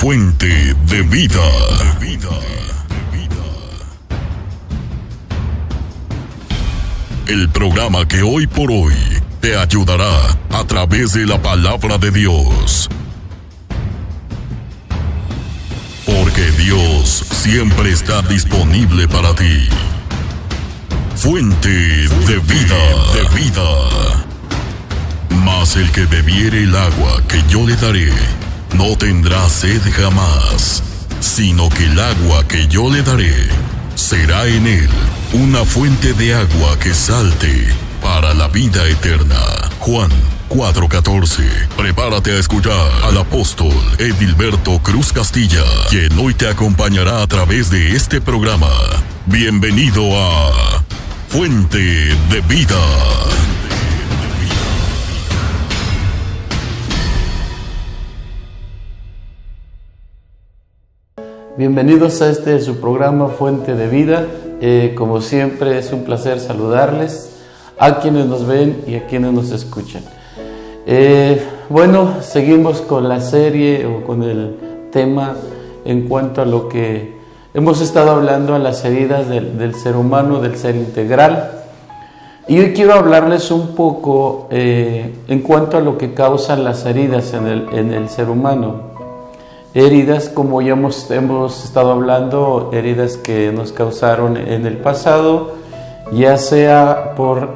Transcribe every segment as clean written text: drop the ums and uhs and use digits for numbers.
Fuente de vida. El programa que hoy por hoy te ayudará a través de la palabra de Dios. Porque Dios siempre está disponible para ti. Fuente de vida. Mas el que bebiere el agua que yo le daré, no tendrá sed jamás, sino que el agua que yo le daré será en él una fuente de agua que salte para la vida eterna. Juan 4:14. Prepárate a escuchar al apóstol Edilberto Cruz Castilla, quien hoy te acompañará a través de este programa. Bienvenido a Fuente de Vida. Bienvenidos a su programa Fuente de Vida. Como siempre es un placer saludarles a quienes nos ven y a quienes nos escuchan. Bueno, seguimos con la serie o con el tema en cuanto a lo que hemos estado hablando, a las heridas del ser humano, del ser integral. Y hoy quiero hablarles un poco en cuanto a lo que causan las heridas en el ser humano. Heridas, como ya hemos estado hablando, heridas que nos causaron en el pasado, ya sea por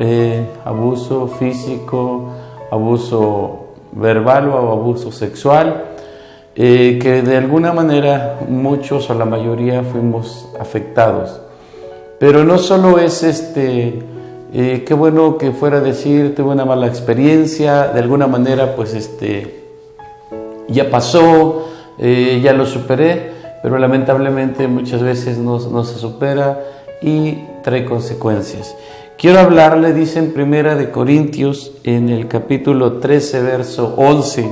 abuso físico, abuso verbal o abuso sexual, que de alguna manera muchos o la mayoría fuimos afectados. Pero no solo es qué bueno que fuera a decir, tuve una mala experiencia, de alguna manera pues ya pasó, ya lo superé, pero lamentablemente muchas veces no se supera y trae consecuencias. Quiero hablarle, dice en Primera de Corintios, en el capítulo 13, verso 11,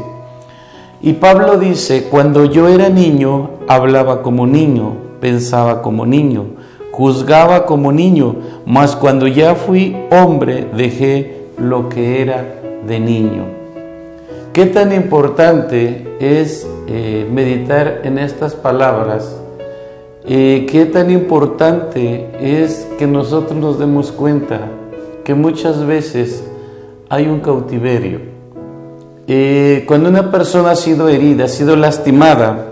y Pablo dice: cuando yo era niño, hablaba como niño, pensaba como niño, juzgaba como niño, mas cuando ya fui hombre, dejé lo que era de niño. ¿Qué tan importante es meditar en estas palabras? ¿Qué tan importante es que nosotros nos demos cuenta que muchas veces hay un cautiverio? Cuando una persona ha sido herida, ha sido lastimada,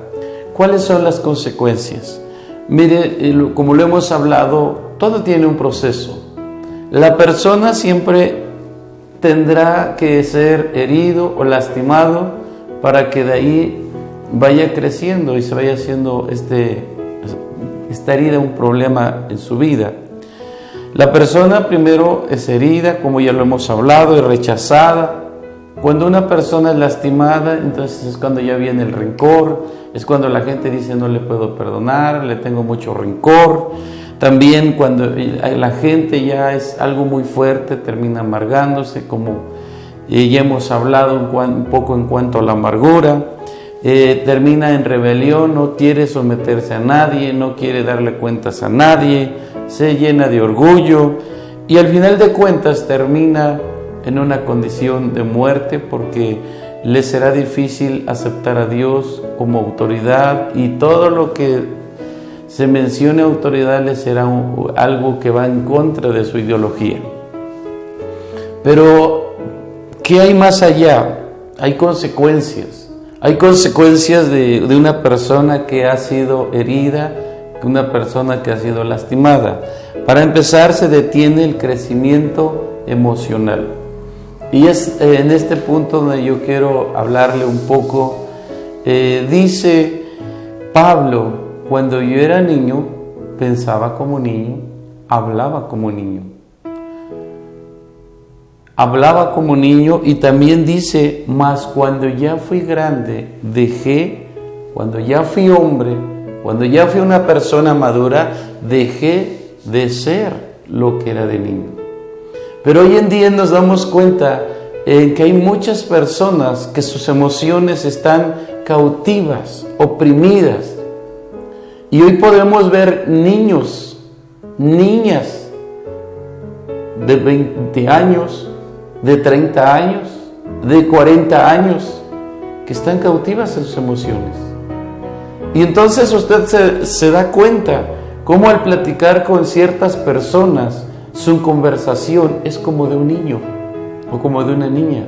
¿cuáles son las consecuencias? Mire, como lo hemos hablado, todo tiene un proceso. La persona siempre tendrá que ser herido o lastimado para que de ahí vaya creciendo y se vaya haciendo esta herida un problema en su vida. La persona primero es herida, como ya lo hemos hablado, es rechazada. Cuando una persona es lastimada, entonces es cuando ya viene el rencor, es cuando la gente dice: no le puedo perdonar, le tengo mucho rencor. También cuando la gente ya es algo muy fuerte, termina amargándose, como ya hemos hablado un poco en cuanto a la amargura. Termina en rebelión, no quiere someterse a nadie, no quiere darle cuentas a nadie, se llena de orgullo y al final de cuentas termina en una condición de muerte, porque le será difícil aceptar a Dios como autoridad, y todo lo que se mencione autoridad le será algo que va en contra de su ideología. Pero ¿qué hay más allá? Hay consecuencias. Hay consecuencias de una persona que ha sido herida, de una persona que ha sido lastimada. Para empezar, se detiene el crecimiento emocional. Y es en este punto donde yo quiero hablarle un poco. Dice Pablo: cuando yo era niño, pensaba como niño, hablaba como niño. Hablaba como niño, y también dice: mas cuando ya fui grande, cuando ya fui hombre, cuando ya fui una persona madura, dejé de ser lo que era de niño. Pero hoy en día nos damos cuenta que hay muchas personas que sus emociones están cautivas, oprimidas. Y hoy podemos ver niños, niñas de 20 años, de 30 años, de 40 años, que están cautivas en sus emociones. Y entonces usted se da cuenta cómo al platicar con ciertas personas, su conversación es como de un niño o como de una niña.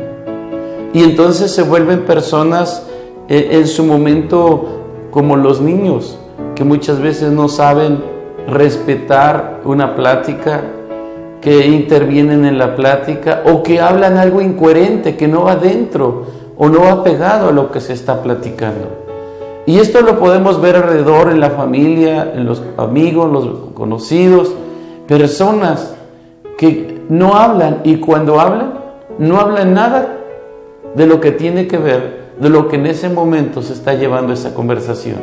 Y entonces se vuelven personas en su momento como los niños, que muchas veces no saben respetar una plática, que intervienen en la plática o que hablan algo incoherente, que no va dentro o no va pegado a lo que se está platicando. Y esto lo podemos ver alrededor en la familia, en los amigos, los conocidos, personas que no hablan, y cuando hablan, no hablan nada de lo que tiene que ver, de lo que en ese momento se está llevando esa conversación.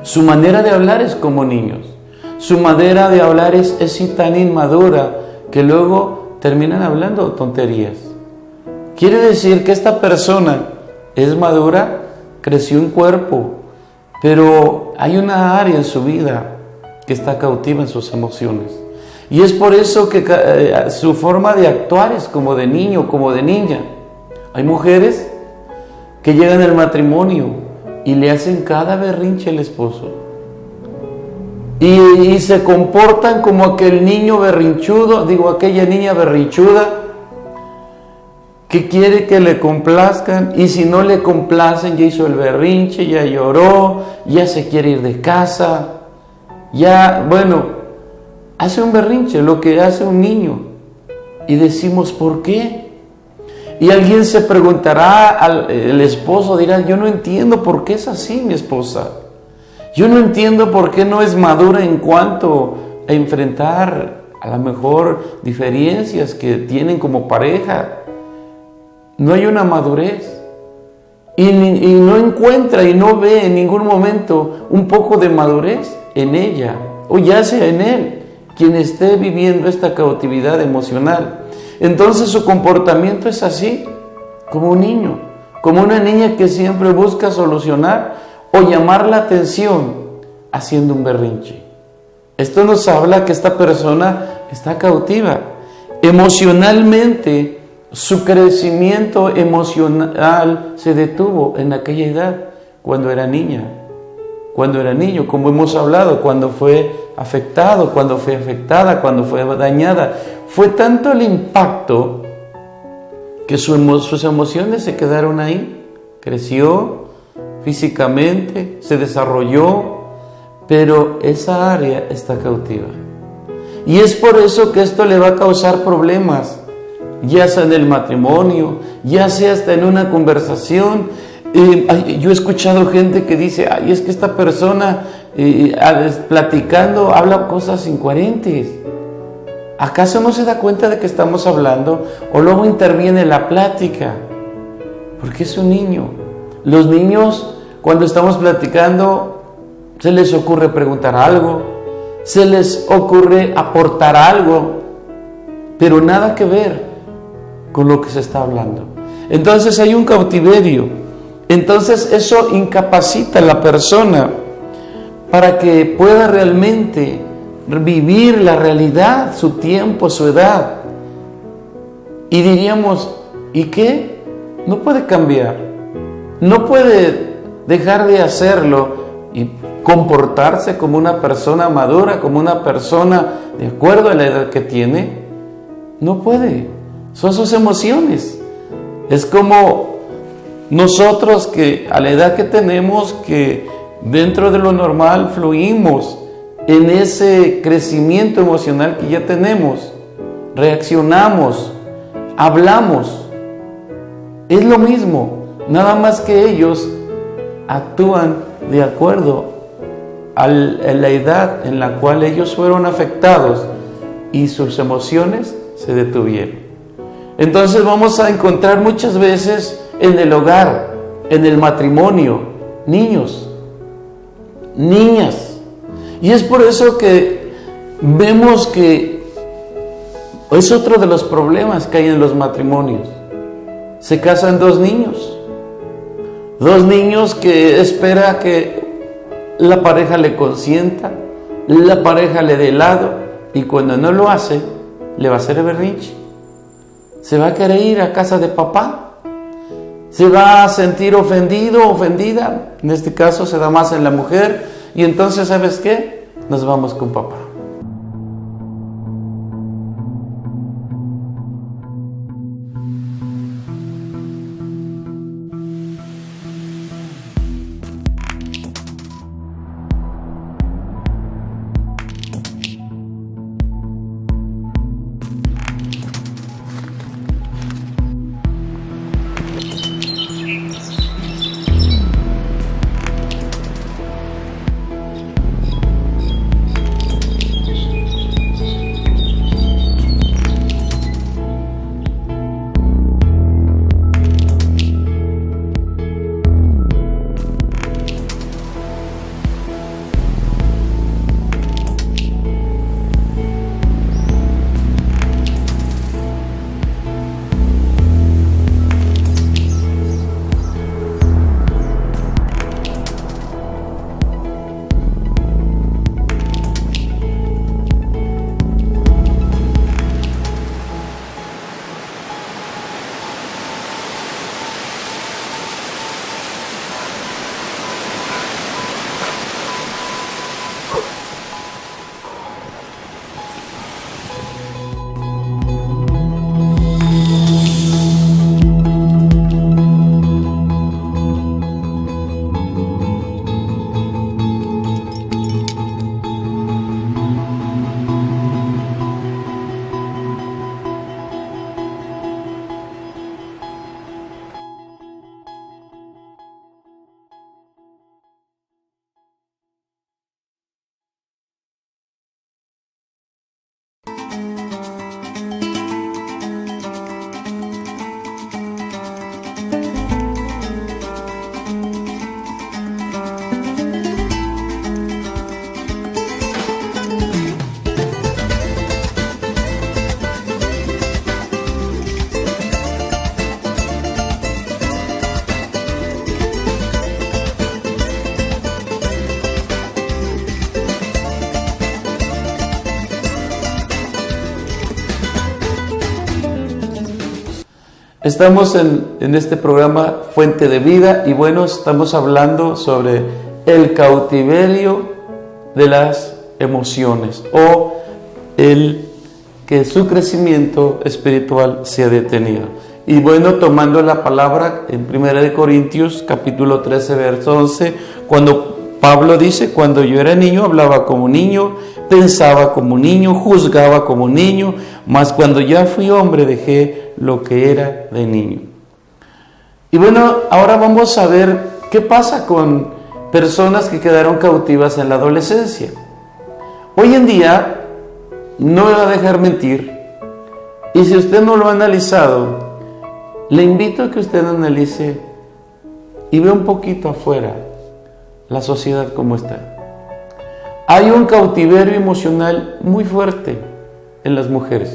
Su manera de hablar es como niños. Su manera de hablar es tan inmadura que luego terminan hablando tonterías. Quiere decir que esta persona es madura, creció un cuerpo, pero hay una área en su vida que está cautiva en sus emociones. Y es por eso que su forma de actuar es como de niño, como de niña. Hay mujeres que llegan al matrimonio y le hacen cada berrinche al esposo. Y se comportan como aquel niño berrinchudo, aquella niña berrinchuda, que quiere que le complazcan, y si no le complacen, ya hizo el berrinche, ya lloró, ya se quiere ir de casa, hace un berrinche, lo que hace un niño. Y decimos, ¿por qué? Y alguien se preguntará, el esposo dirá, yo no entiendo por qué es así mi esposa. Yo no entiendo por qué no es madura en cuanto a enfrentar a lo mejor diferencias que tienen como pareja. No hay una madurez. Y no encuentra y no ve en ningún momento un poco de madurez en ella, o ya sea en él, quien esté viviendo esta cautividad emocional. Entonces su comportamiento es así, como un niño, como una niña que siempre busca solucionar o llamar la atención haciendo un berrinche. Esto nos habla que esta persona está cautiva. Emocionalmente, su crecimiento emocional se detuvo en aquella edad, cuando era niña, cuando era niño, como hemos hablado, cuando fue afectado, cuando fue afectada, cuando fue dañada. Fue tanto el impacto que sus emociones se quedaron ahí. Creció físicamente, se desarrolló, pero esa área está cautiva. Y es por eso que esto le va a causar problemas, ya sea en el matrimonio, ya sea hasta en una conversación. Yo he escuchado gente que dice, es que esta persona platicando habla cosas incoherentes. ¿Acaso no se da cuenta de que estamos hablando? O luego interviene la plática, porque es un niño. Los niños, cuando estamos platicando, se les ocurre preguntar algo, se les ocurre aportar algo, pero nada que ver con lo que se está hablando. Entonces hay un cautiverio. Entonces eso incapacita a la persona para que pueda realmente vivir la realidad, su tiempo, su edad. Y diríamos, ¿y qué? No puede cambiar, no puede dejar de hacerlo y comportarse como una persona madura, como una persona de acuerdo a la edad que tiene. No puede, son sus emociones. Es como nosotros, que a la edad que tenemos, que dentro de lo normal fluimos en ese crecimiento emocional que ya tenemos, reaccionamos, hablamos. Es lo mismo, nada más que ellos actúan de acuerdo a la edad en la cual ellos fueron afectados y sus emociones se detuvieron. Entonces vamos a encontrar muchas veces en el hogar, en el matrimonio, niños, niñas. Y es por eso que vemos que es otro de los problemas que hay en los matrimonios. Se casan dos niños que espera que la pareja le consienta, la pareja le dé helado, y cuando no lo hace, le va a hacer el berrinche. Se va a querer ir a casa de papá. se va a sentir ofendido o ofendida. En este caso se da más en la mujer. Y entonces, ¿sabes qué? Nos vamos con papá. Estamos en este programa Fuente de Vida y bueno, estamos hablando sobre el cautiverio de las emociones o el que su crecimiento espiritual se ha detenido. Y bueno, tomando la palabra en 1 Corintios capítulo 13 verso 11, cuando Pablo dice: cuando yo era niño hablaba como niño, pensaba como niño, juzgaba como niño, mas cuando ya fui hombre dejé lo que era de niño. Y bueno, ahora vamos a ver qué pasa con personas que quedaron cautivas en la adolescencia. Hoy en día, no me va a dejar mentir, y si usted no lo ha analizado, le invito a que usted analice y vea un poquito afuera la sociedad como está. Hay un cautiverio emocional muy fuerte en las mujeres.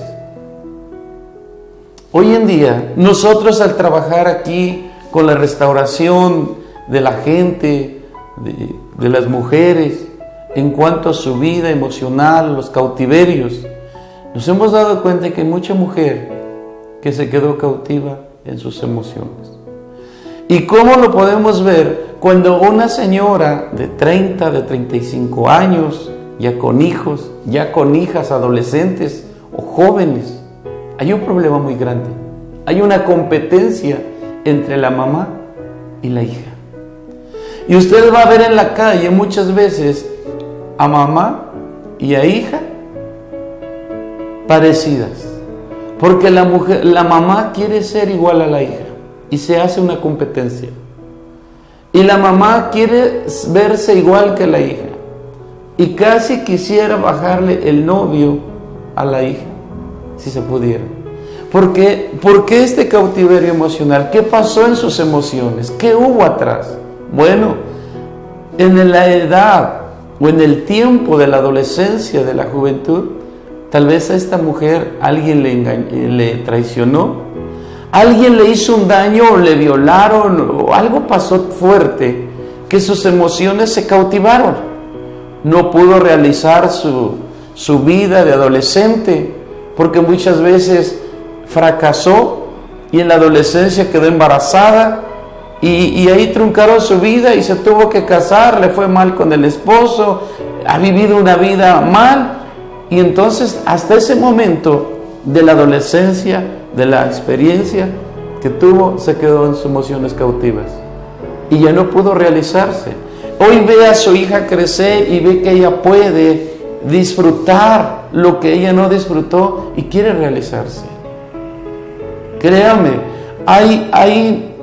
Hoy en día, nosotros al trabajar aquí con la restauración de la gente, de las mujeres, en cuanto a su vida emocional, los cautiverios, nos hemos dado cuenta de que hay mucha mujer que se quedó cautiva en sus emociones. ¿Y cómo lo podemos ver? Cuando una señora de 30, de 35 años, ya con hijos, ya con hijas adolescentes o jóvenes, hay un problema muy grande. Hay una competencia entre la mamá y la hija. Y usted va a ver en la calle muchas veces a mamá y a hija parecidas. Porque la mamá quiere ser igual a la hija y se hace una competencia. Y la mamá quiere verse igual que la hija. Y casi quisiera bajarle el novio a la hija, si se pudiera. ¿Por qué este cautiverio emocional? ¿Qué pasó en sus emociones? ¿Qué hubo atrás? Bueno, en la edad o en el tiempo de la adolescencia, de la juventud, tal vez a esta mujer alguien le traicionó, alguien le hizo un daño o le violaron o algo pasó fuerte que sus emociones se cautivaron. No pudo realizar su vida de adolescente porque muchas veces fracasó y en la adolescencia quedó embarazada y ahí truncaron su vida y se tuvo que casar, le fue mal con el esposo, ha vivido una vida mal, y entonces hasta ese momento de la adolescencia, de la experiencia que tuvo, se quedó en sus emociones cautivas y ya no pudo realizarse. Hoy ve a su hija crecer y ve que ella puede disfrutar lo que ella no disfrutó y quiere realizarse. Créame, hay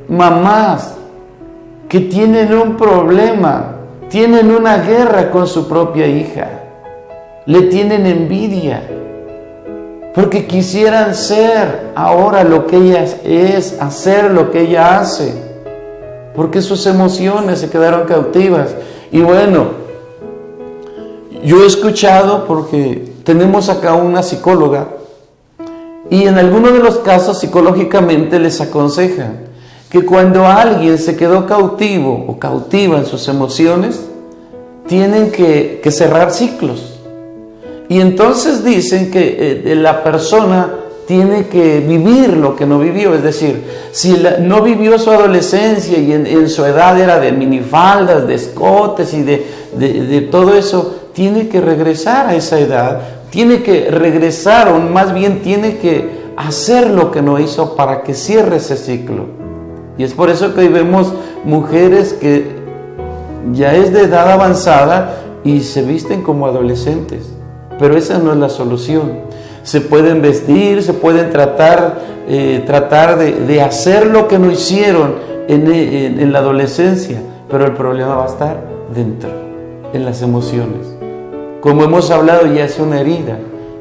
mamás que tienen un problema, tienen una guerra con su propia hija, le tienen envidia, porque quisieran ser ahora lo que ella es, hacer lo que ella hace, porque sus emociones se quedaron cautivas. Y bueno, yo he escuchado, porque tenemos acá una psicóloga, y en algunos de los casos psicológicamente les aconsejan que cuando alguien se quedó cautivo o cautiva en sus emociones, tienen que cerrar ciclos. Y entonces dicen que la persona tiene que vivir lo que no vivió. Es decir, si no vivió su adolescencia y en su edad era de minifaldas, de escotes y de todo eso, tiene que regresar a esa edad, tiene que regresar, o más bien tiene que hacer lo que no hizo para que cierre ese ciclo. Y es por eso que hoy vemos mujeres que ya es de edad avanzada y se visten como adolescentes. Pero esa no es la solución. Se pueden vestir, se pueden tratar de hacer lo que no hicieron en la adolescencia, pero el problema va a estar dentro, en las emociones. Como hemos hablado, ya es una herida,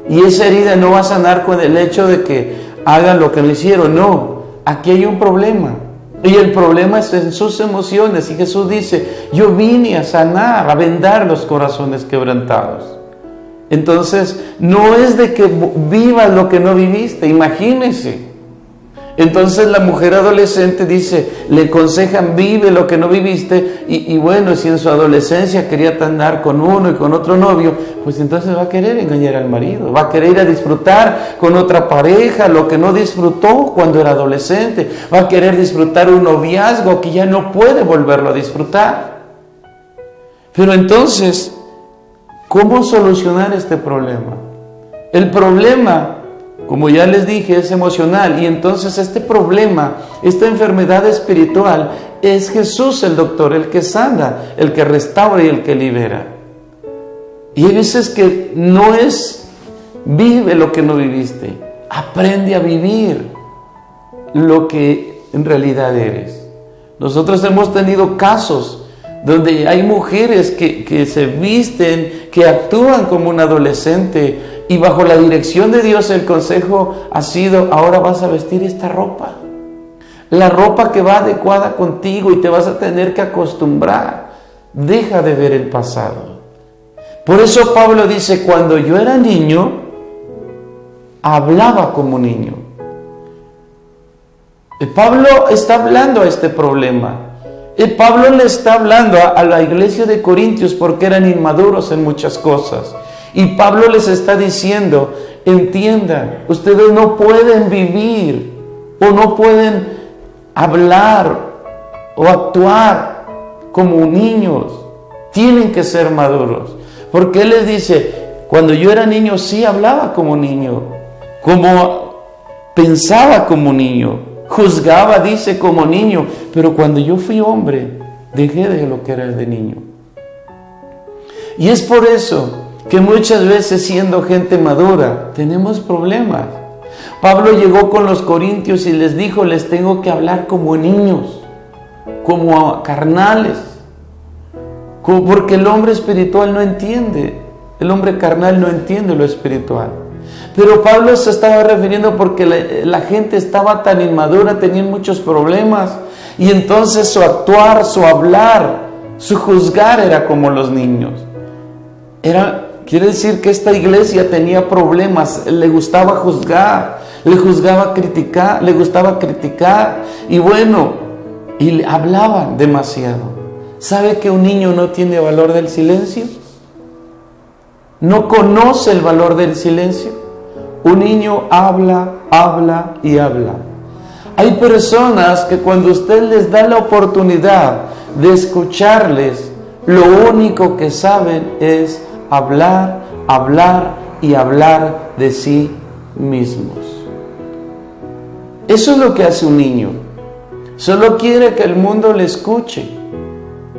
y esa herida no va a sanar con el hecho de que hagan lo que no hicieron. No, aquí hay un problema, y el problema es en sus emociones, y Jesús dice: yo vine a sanar, a vendar los corazones quebrantados. Entonces, no es de que vivas lo que no viviste, imagínese. Entonces la mujer adolescente dice, le aconsejan: vive lo que no viviste, y bueno, si en su adolescencia quería andar con uno y con otro novio, pues entonces va a querer engañar al marido, va a querer ir a disfrutar con otra pareja lo que no disfrutó cuando era adolescente, va a querer disfrutar un noviazgo que ya no puede volverlo a disfrutar. Pero entonces, ¿cómo solucionar este problema? El problema, como ya les dije, es emocional, y entonces este problema, esta enfermedad espiritual, es Jesús el doctor, el que sana, el que restaura y el que libera. Y hay veces que no es vive lo que no viviste, aprende a vivir lo que en realidad eres. Nosotros hemos tenido casos donde hay mujeres que se visten, que actúan como un adolescente, y bajo la dirección de Dios el consejo ha sido: ahora vas a vestir esta ropa, la ropa que va adecuada contigo, y te vas a tener que acostumbrar. Deja de ver el pasado. Por eso Pablo dice: cuando yo era niño, hablaba como niño. Pablo está hablando a este problema. Pablo le está hablando a la iglesia de Corintios porque eran inmaduros en muchas cosas. Y Pablo les está diciendo: entiendan, ustedes no pueden vivir o no pueden hablar o actuar como niños. Tienen que ser maduros. Porque él les dice: cuando yo era niño sí hablaba como niño, como pensaba como niño, juzgaba, dice, como niño, pero cuando yo fui hombre, dejé de lo que era de niño. Y es por eso que muchas veces, siendo gente madura, tenemos problemas. Pablo llegó con los corintios y les dijo: les tengo que hablar como niños, como carnales, porque el hombre espiritual no entiende, el hombre carnal no entiende lo espiritual. Pero Pablo se estaba refiriendo porque la gente estaba tan inmadura, tenían muchos problemas, y entonces su actuar, su hablar, su juzgar era como los niños. Quiere decir que esta iglesia tenía problemas, le gustaba juzgar, le gustaba criticar, y bueno, y hablaban demasiado. ¿Sabe que un niño no tiene valor del silencio? No conoce el valor del silencio. Un niño habla y habla. Hay personas que cuando usted les da la oportunidad de escucharles, lo único que saben es hablar, hablar y hablar de sí mismos. Eso es lo que hace un niño. Solo quiere que el mundo le escuche,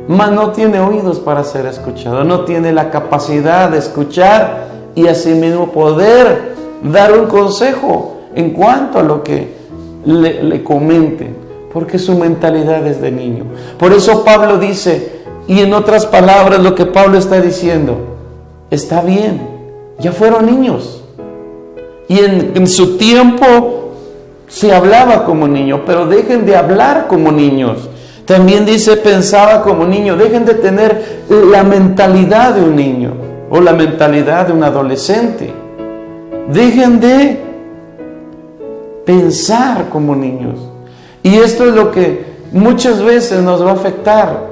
mas no tiene oídos para ser escuchado, no tiene la capacidad de escuchar y asimismo poder dar un consejo en cuanto a lo que le comenten, porque su mentalidad es de niño. Por eso Pablo dice, y en otras palabras lo que Pablo está diciendo, está bien, ya fueron niños, y en su tiempo se hablaba como niño, pero dejen de hablar como niños. También dice, pensaba como niño. Dejen de tener la mentalidad de un niño o la mentalidad de un adolescente. Dejen de pensar como niños. Y esto es lo que muchas veces nos va a afectar.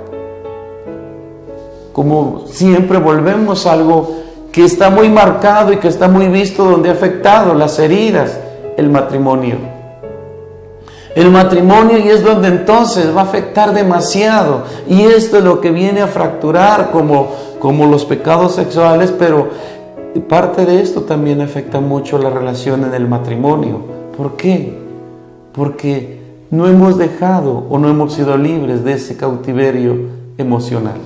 Como siempre volvemos a algo que está muy marcado y que está muy visto, donde ha afectado las heridas, el matrimonio. El matrimonio, y es donde entonces va a afectar demasiado. Y esto es lo que viene a fracturar como los pecados sexuales, pero parte de esto también afecta mucho la relación en el matrimonio. ¿Por qué? Porque no hemos dejado o no hemos sido libres de ese cautiverio emocional.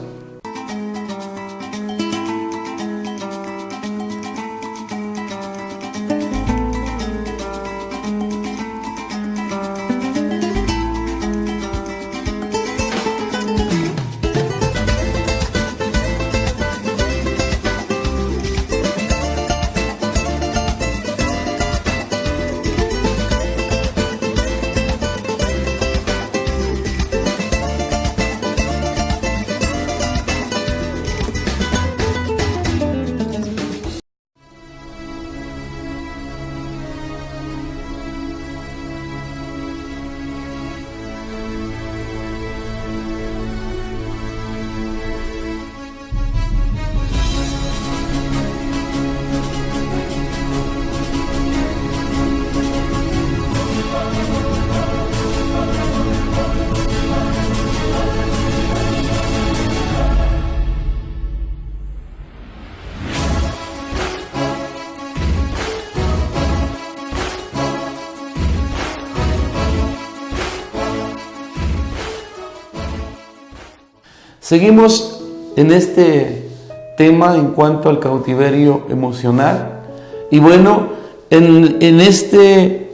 Seguimos en este tema en cuanto al cautiverio emocional. Y bueno, en este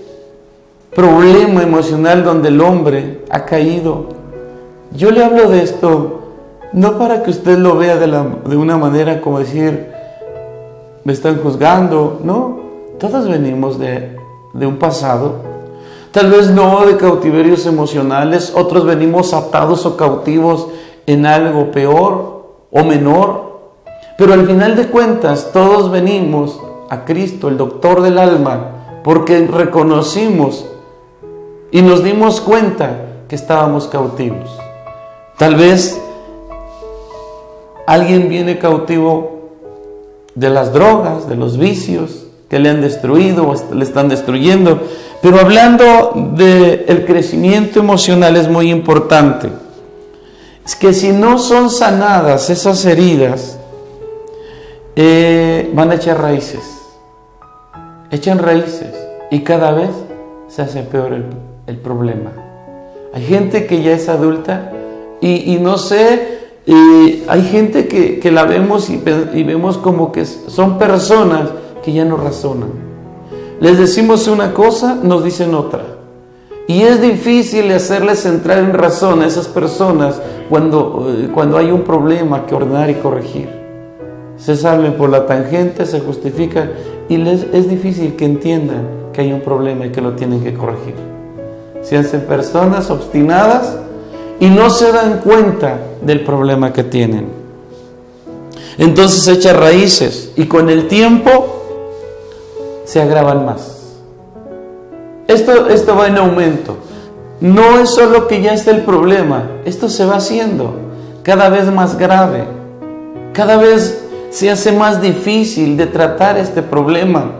problema emocional donde el hombre ha caído, yo le hablo de esto no para que usted lo vea de una manera como decir, me están juzgando. No, todos venimos de un pasado, tal vez no de cautiverios emocionales, otros venimos atados o cautivos en algo peor o menor, pero al final de cuentas todos venimos a Cristo, el doctor del alma, porque reconocimos y nos dimos cuenta que estábamos cautivos. Tal vez alguien viene cautivo de las drogas, de los vicios que le han destruido o le están destruyendo, pero hablando del crecimiento emocional es muy importante. Es que si no son sanadas esas heridas, van a echar raíces. Echan raíces y cada vez se hace peor el problema. Hay gente que ya es adulta y no sé, hay gente que la vemos y vemos como que son personas que ya no razonan. Les decimos una cosa, nos dicen otra. Y es difícil hacerles entrar en razón a esas personas cuando hay un problema que ordenar y corregir. Se salen por la tangente, se justifican y es difícil que entiendan que hay un problema y que lo tienen que corregir. Se hacen personas obstinadas y no se dan cuenta del problema que tienen. Entonces echa raíces y con el tiempo se agravan más. Esto va en aumento. No es solo que ya está el problema, esto se va haciendo cada vez más grave. Cada vez se hace más difícil de tratar este problema.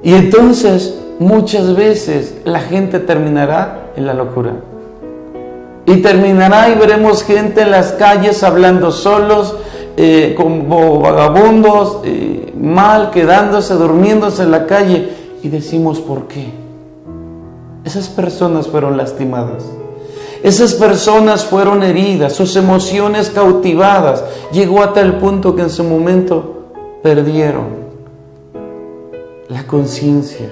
Y entonces muchas veces la gente terminará en la locura. Y terminará y veremos gente en las calles hablando solos, como vagabundos, mal, quedándose, durmiéndose en la calle. Y decimos, ¿por qué? Esas personas fueron lastimadas. Esas personas fueron heridas, sus emociones cautivadas. Llegó a tal punto que en su momento perdieron la conciencia.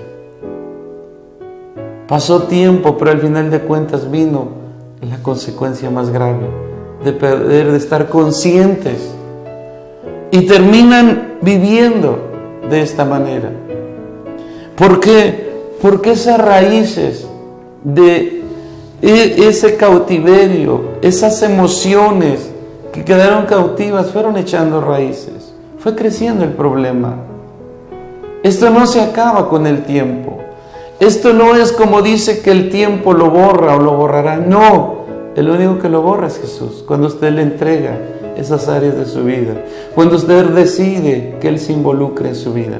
Pasó tiempo, pero al final de cuentas vino la consecuencia más grave de perder, de estar conscientes. Y terminan viviendo de esta manera. ¿Por qué? Porque esas raíces de ese cautiverio, esas emociones que quedaron cautivas, fueron echando raíces. Fue creciendo el problema. Esto no se acaba con el tiempo. Esto no es como dice que el tiempo lo borra o lo borrará. No, el único que lo borra es Jesús. Cuando usted le entrega esas áreas de su vida, cuando usted decide que Él se involucre en su vida.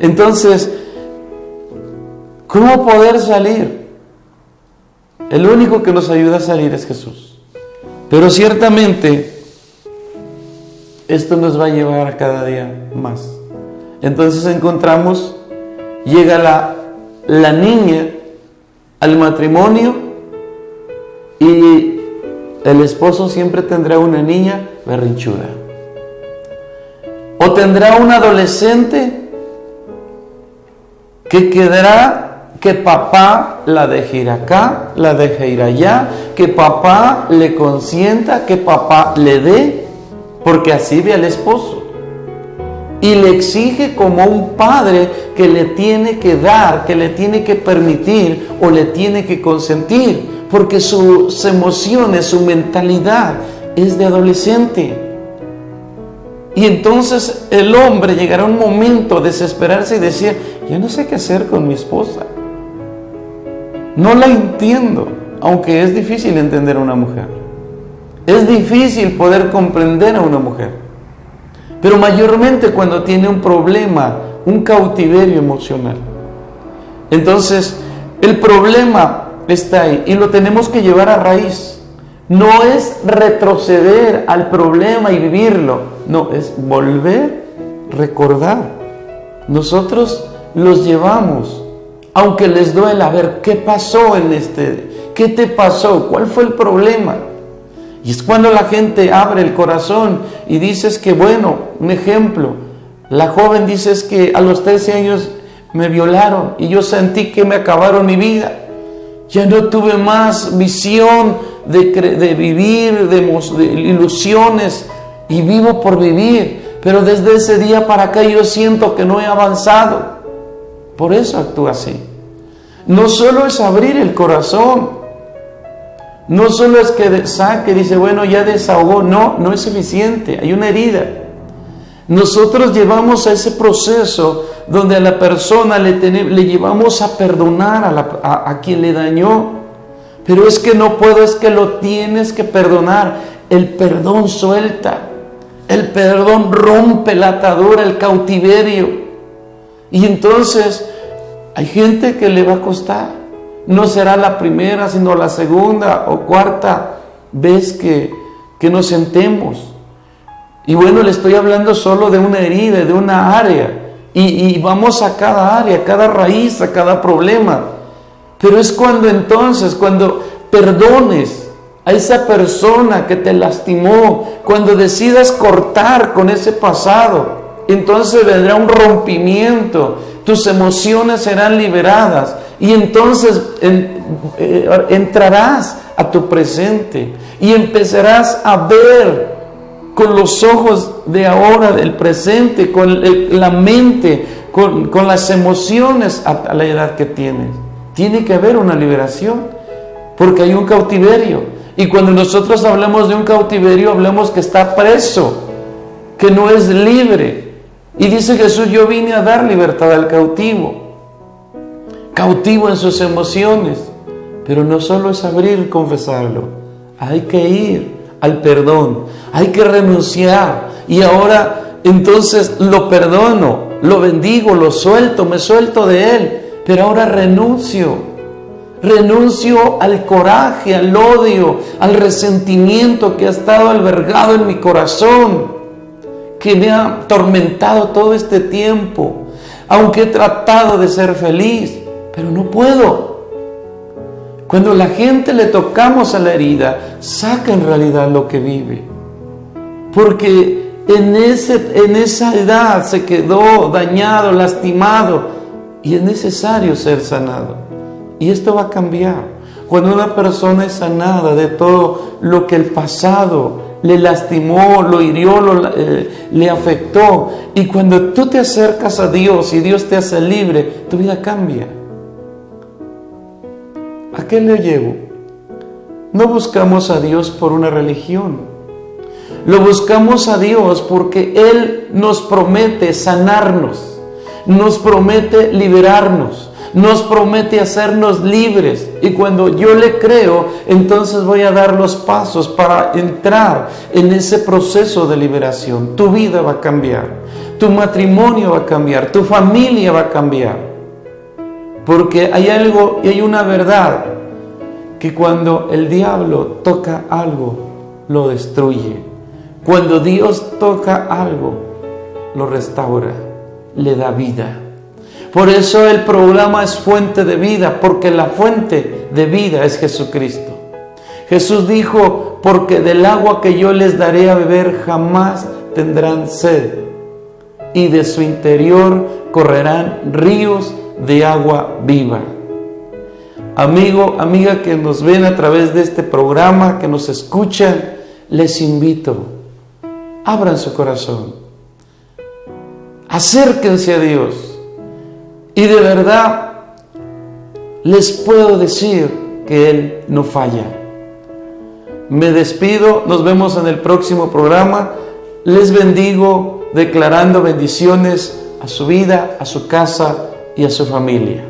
Entonces, ¿cómo poder salir? El único que nos ayuda a salir es Jesús. Pero ciertamente, esto nos va a llevar a cada día más. Entonces encontramos, llega la niña al matrimonio y el esposo siempre tendrá una niña berrinchuda. O tendrá un adolescente que quedará que papá la deje ir acá, la deje ir allá, que papá le consienta, que papá le dé, porque así ve al esposo. Y le exige como un padre que le tiene que dar, que le tiene que permitir o le tiene que consentir, porque sus emociones, su mentalidad es de adolescente. Y entonces el hombre llegará a un momento a desesperarse y decir, ya no sé qué hacer con mi esposa. No la entiendo, aunque es difícil entender a una mujer. Es difícil poder comprender a una mujer. Pero mayormente cuando tiene un problema, un cautiverio emocional. Entonces, el problema está ahí y lo tenemos que llevar a raíz. No es retroceder al problema y vivirlo. No, es volver, recordar. Nosotros los llevamos, aunque les duela, a ver qué pasó qué te pasó, cuál fue el problema. Y es cuando la gente abre el corazón y dices que, bueno, un ejemplo, la joven dice es que a los 13 años me violaron y yo sentí que me acabaron mi vida. Ya no tuve más visión de vivir, de ilusiones, y vivo por vivir. Pero desde ese día para acá yo siento que no he avanzado. Por eso actúa así. No solo es abrir el corazón, no solo es que saque, dice, bueno, ya desahogó. No, no es suficiente, hay una herida. Nosotros llevamos a ese proceso donde a la persona le llevamos a perdonar a quien le dañó. Pero es que no puedo, es que lo tienes que perdonar. El perdón suelta, el perdón rompe la atadura, el cautiverio. Y entonces hay gente que le va a costar. No será la primera, sino la segunda o cuarta vez que nos sentemos. Y bueno, le estoy hablando solo de una herida, de una área. Y vamos a cada área, a cada raíz, a cada problema. Pero es cuando perdones a esa persona que te lastimó, cuando decidas cortar con ese pasado, entonces vendrá un rompimiento, tus emociones serán liberadas y entonces entrarás a tu presente y empezarás a ver con los ojos de ahora, del presente, con la mente, con las emociones a la edad que tienes. Tiene que haber una liberación, porque hay un cautiverio. Y cuando nosotros hablamos de un cautiverio, hablamos que está preso, que no es libre. Y dice Jesús, yo vine a dar libertad al cautivo. Cautivo en sus emociones. Pero no solo es abrir y confesarlo. Hay que ir al perdón. Hay que renunciar. Y ahora, entonces, lo perdono. lo bendigo, lo suelto, me suelto de él, pero ahora renuncio al coraje, al odio, al resentimiento que ha estado albergado en mi corazón, que me ha atormentado todo este tiempo, aunque he tratado de ser feliz, pero no puedo. Cuando la gente le tocamos a la herida, saca en realidad lo que vive, porque en esa edad se quedó dañado, lastimado, y es necesario ser sanado. Y esto va a cambiar. Cuando una persona es sanada de todo lo que el pasado le lastimó, lo hirió, le afectó, y cuando tú te acercas a Dios y Dios te hace libre, tu vida cambia. ¿A qué le llevo? No buscamos a Dios por una religión. Lo buscamos a Dios porque Él nos promete sanarnos, nos promete liberarnos, nos promete hacernos libres. Y cuando yo le creo, entonces voy a dar los pasos para entrar en ese proceso de liberación. Tu vida va a cambiar, tu matrimonio va a cambiar, tu familia va a cambiar. Porque hay algo y hay una verdad, que cuando el diablo toca algo, lo destruye. Cuando Dios toca algo, lo restaura, le da vida. Por eso el programa es fuente de vida, porque la fuente de vida es Jesucristo. Jesús dijo, porque del agua que yo les daré a beber jamás tendrán sed, y de su interior correrán ríos de agua viva. Amigo, amiga que nos ven a través de este programa, que nos escuchan, les invito, abran su corazón, acérquense a Dios, y de verdad les puedo decir que Él no falla. Me despido, nos vemos en el próximo programa. Les bendigo declarando bendiciones a su vida, a su casa y a su familia.